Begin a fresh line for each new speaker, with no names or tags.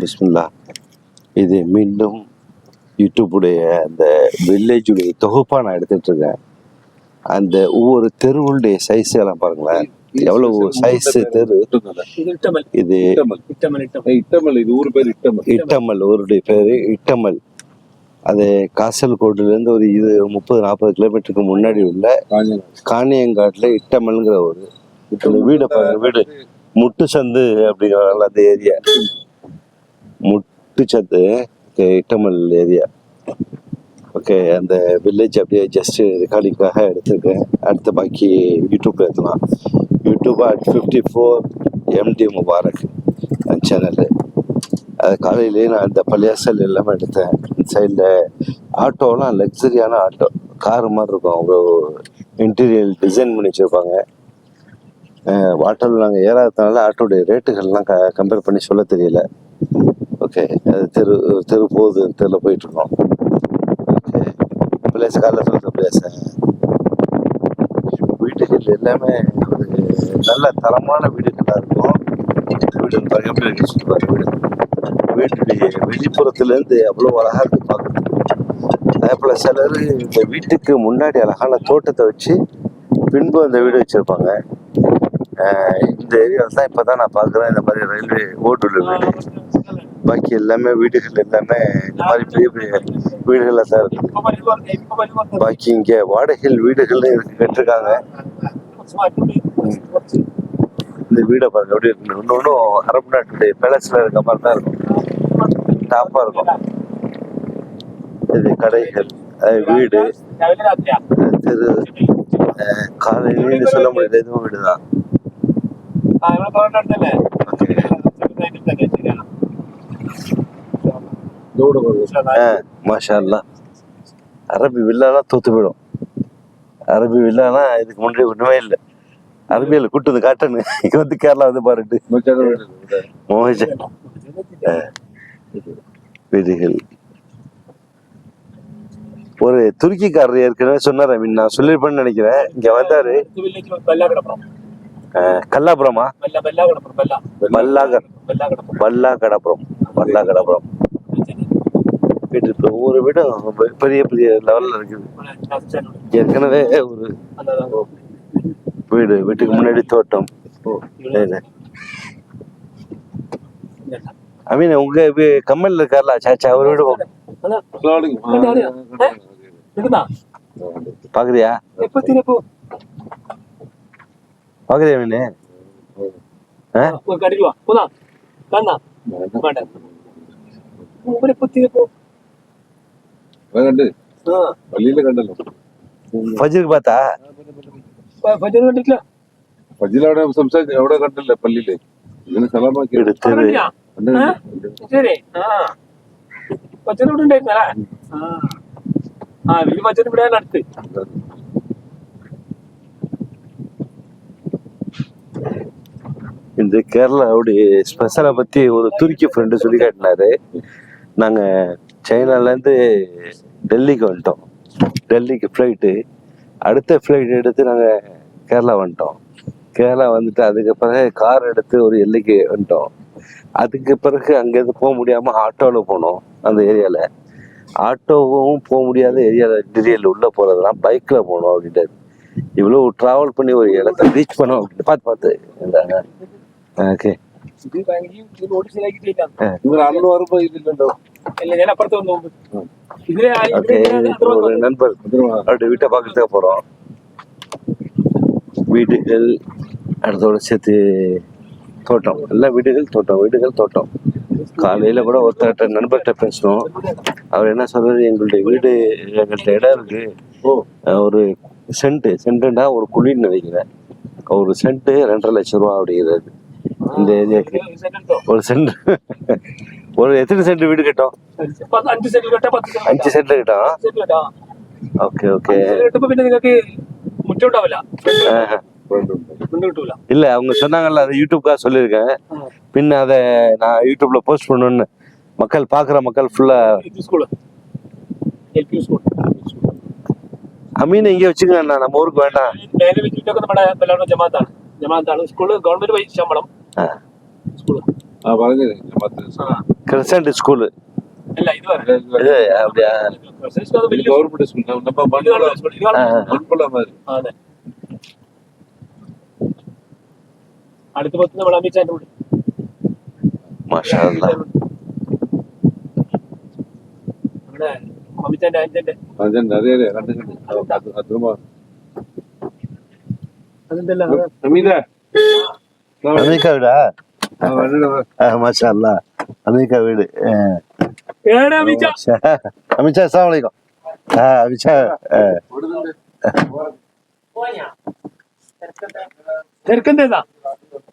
பிஸ்மில்லா. இது மீண்டும் யூடியூபுடைய அந்த வில்லேஜுடைய தொகுப்பாக நான் எடுத்துட்டு இருக்கேன். அந்த ஒவ்வொரு தெருவுடைய சைஸ் எல்லாம் பாருங்களேன், எவ்வளவு சைஸ் தெரு. இது இட்டமல், ஊருடைய பேரு இட்டமல். அது காசல்கோடுலேருந்து ஒரு 30-40 கிலோமீட்டருக்கு முன்னாடி உள்ள காணியங்காட்டில் இட்டமல்ங்கிற ஒரு வீடு பாருங்க. வீடு முட்டுச்சந்து அப்படிங்கிறாங்கள அந்த ஏரியா, முட்டுச்சந்து இட்டமல் ஏரியா. ஓகே, அந்த வில்லேஜ் அப்படியே ஜஸ்ட் ரெக்கார்டிங்காக எடுத்துருக்கேன். அடுத்த பாக்கி யூடியூப்ல எடுத்துலாம். YouTube @54 MD Mubarak channel. அது காலையிலேயே நான் அந்த பள்ளியாசல் எல்லாமே எடுத்தேன். சைடில் ஆட்டோலாம் லக்ஸரியான ஆட்டோ, கார் மாதிரி இருக்கும். அவ்வளோ இன்டீரியல் டிசைன் பண்ணி வச்சுருப்பாங்க. ஆட்டோவில் நாங்கள் ஏறாததுனால ஆட்டோடைய ரேட்டுகள்லாம் கம்பேர் பண்ணி சொல்ல தெரியல. ஓகே, அது தெரு போகுது, தெருவில் போயிட்டுருக்கோம். ஓகே, பிளேஸ் காலையில் சொல்கிற பிளேஸ். வீடுகள் எல்லாமே ஒரு நல்ல தரமான வீடுகளாக இருக்கும். வீடு பாருங்க எப்படி இருக்கு, சுற்றி பாருங்க. வீட்டுடைய வெளிப்புறத்துலேருந்து அவ்வளோ அழகாக இருக்கு பார்க்குறதுக்கு. அதேபோல் சிலர் இந்த வீட்டுக்கு முன்னாடி அழகான தோட்டத்தை வச்சு பின்பு அந்த வீடு வச்சுருப்பாங்க. இந்த ஏரியாவில் தான் இப்போ தான் நான் பார்க்குறேன் இந்த மாதிரி ரயில்வே ஓட்டுள்ள வீடு. பாக்கி எல்லாமே வீடுகள் எல்லாமே இந்த மாதிரி பெரிய பெரிய வீடுகளாக தான் இருக்குது. பாக்கி இங்கே வாடகைகள் வீடுகள் கட்டிருக்காங்க. இந்த வீடை பாருங்க எப்படி இருக்கு. இன்னொன்றும் அரபு நாட்டுடைய பேலஸ்ல இருக்க மாதிரி தான் இருக்கும், டாப்பா இருக்கும். இது கடைகள், வீடு, தெரு. காலையிலேன்னு சொல்ல முடியாது, எதுவும் வீடுதான். மாஷா அல்லாஹ். அரபி வில்லாலாம் தூத்து போயிடும். அரபி வில்லாலாம் இதுக்கு முன்னாடி ஒண்ணுமே இல்லை. அரபியில் கூட்டு வந்து காட்டனு இங்க வந்து கேரளா வந்து பாருட்டு வீடுகள். ஒரு துருக்கிக்காரர் ஏற்கனவே சொன்னார், நான் சொல்லிருப்பேன்னு நினைக்கிறேன். இங்க வந்தாரு. கல்லாபுரமா, பல்லாகடபுரம் வீட்டு. ஒவ்வொரு வீடும் பெரிய பெரிய லெவல்ல இருக்குது. ஏற்கனவே ஒரு வீட்டுக்கு முன்னாடி தோட்டம். அமீன், உங்க கம்மல்ல இருக்கார்ல சாச்சா, அவர் வீடு பாக்குறியா? பாக்குறியா மீனு? ഫജ്ർക്ക് பார்த்தா? ഫജ്ർ കണ്ടില്ല. ഫജ്ർ അവിടെ സംസാരിച്ചു, അവിടെ കണ്ടില്ല പള്ളിയില്. ഇങ്ങനെ സലാമാക്കി എടുത്തത്. ശരി, ഫജ്ർ ഇവിടെ ഉണ്ടായിരുന്നല്ലേ? വലിയ ഫജ്ർ ഇവിടെയാണ് അടുത്ത്. இந்த கேரளாவுடைய ஸ்பெஷலை பற்றி ஒரு துருக்கி ஃப்ரெண்டு சொல்லி காட்டினாரு. நாங்கள் சைனாலேருந்து டெல்லிக்கு வந்துட்டோம். டெல்லிக்கு ஃப்ளைட்டு, அடுத்த ஃப்ளைட் எடுத்து நாங்கள் கேரளா வந்துட்டோம். கேரளா வந்துட்டு அதுக்கு பிறகு கார் எடுத்து ஒரு எல்லைக்கு வந்துட்டோம். அதுக்கு பிறகு அங்கேருந்து போக முடியாமல் ஆட்டோவில் போனோம். அந்த ஏரியாவில் ஆட்டோவும் போக முடியாத ஏரியாவில் இன்டீரியல் உள்ளே போகிறதுலாம் பைக்கில் போகணும் அப்படின்ட்டு. இவ்வளோ ட்ராவல் பண்ணி ஒரு இடத்த ரீச் பண்ணோம் அப்படின்னு பார்த்து இருந்தாங்க. ഓക്കെ, ஒரு நண்பர் அவருடைய வீட்டை பார்க்கறதுக்கு போறோம். வீடுகள் அடுத்தோட சேர்த்து தோட்டம், எல்லா வீடுகள் தோட்டம். காலையில கூட ஒருத்தர்கிட்ட நண்பர்கிட்ட பேசணும். அவர் என்ன சொல்றாரு, எங்களுடைய வீடு, எங்கள்கிட்ட இடம் இருக்கு, ஒரு சென்ட்டுண்டா ஒரு குழின்னு நினைக்கிறேன், ஒரு சென்ட் 2.5 லட்சம் ரூபா அப்படிங்கிறது. இந்த ஏரியாக்கு ஒரு சென்ட், ஒரு எத்தனை சென்ட் வீடு கட்டோம்? 5 சென்ட் கிட்டோம். Okay okay. இல்ல, அவங்க சொன்னாங்கல்ல, அது யூடியூப்காக சொல்லியிருக்கேன். பின்ன அதை நான் யூடியூப்ல போஸ்ட் பண்ணணும்னு, மக்கள் பாக்குற மக்கள் ஃபுல்லா. அமீன் இங்கே வச்சுங்க, நம்ம ஊருக்கு வேண்டாம். ജമാഅത്താണ് സ്കൂള്, ഗവൺമെന്റ് പൈസ ശമ്പളം സ്കൂള്.
പറഞ്ഞത് 10 ദിവസം
ക്രിസന്റ് സ്കൂള്
അല്ല ഇത് പറ
ഇത് அப்படியா
கவர்மெண்ட் ஸ்கூல் நம்ம மண்புலம் மாதிரி
അതെ അടുത്ത പത്ത് നമ്മൾ അമിച്ചാൻ്റെ കൂടെ
മാഷാ അല്ലാ
നമ്മുടെ അമിച്ചാൻ്റെ അഞ്ചന്റെ
அதுதான் நிறைய கண்டு திரும்ப
അതെന്തല്ല
அமீதா
அமெரிக்கா வீடா மாஷா அல்லா அமெரிக்கா வீடு
ഏടാ അമിച്ച
அமிச்சா அஸ்ஸலாமு அலைக்கும் அமிச்சா
ചെറുക്കൻ്റെതാ